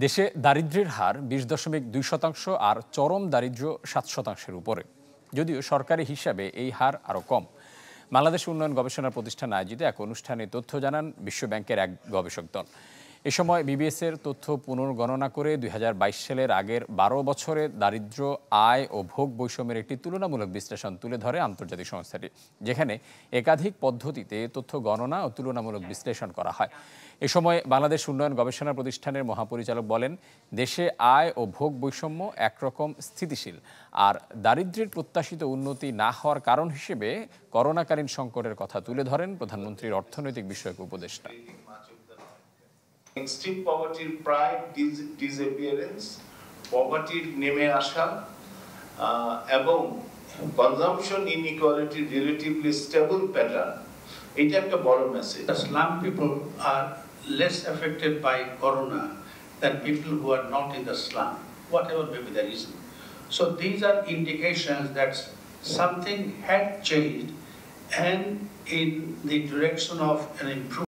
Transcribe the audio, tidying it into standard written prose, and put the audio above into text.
দেশে দারিদ্র্যের হার 20.2% আর চরম দারিদ্র্য 7%-এর উপরে। যদিও সরকারি হিসাবে এই হার আরও কম। বাংলাদেশ উন্নয়ন গবেষণা প্রতিষ্ঠান আয়োজিত এক অনুষ্ঠানে তথ্য জানান বিশ্বব্যাংকের এক গবেষক দল। এ সময় বিবিএসের তথ্য পুনর্গণনা করে 2022 সালের আগের 12 বছরে দারিদ্র্য, আয় ও ভোগ বৈষম্যের একটি তুলনামূলক বিশ্লেষণ তুলে ধরে আন্তর্জাতিক সংস্থাটি, যেখানে একাধিক পদ্ধতিতে তথ্য গণনা ও তুলনামূলক বিশ্লেষণ করা হয়। এ সময় বাংলাদেশ উন্নয়ন গবেষণা প্রতিষ্ঠানের মহাপরিচালক বলেন, দেশে আয় ও ভোগ বৈষম্য একরকম স্থিতিশীল, আর দারিদ্র্যের প্রত্যাশিত উন্নতি না হওয়ার কারণ হিসেবে করোনাকালীন সংকটের কথা তুলে ধরেন প্রধানমন্ত্রীর অর্থনৈতিক বিষয়ক উপদেষ্টা। Extreme poverty প্রায় disappearance, poverty নেমে আসা এবং consumption inequality relatively stable pattern, এটা একটা বড় message. The slum people are less affected by corona than people who are not in the slum, whatever may be the reason. So these are indications that something had changed and in the direction of an improvement.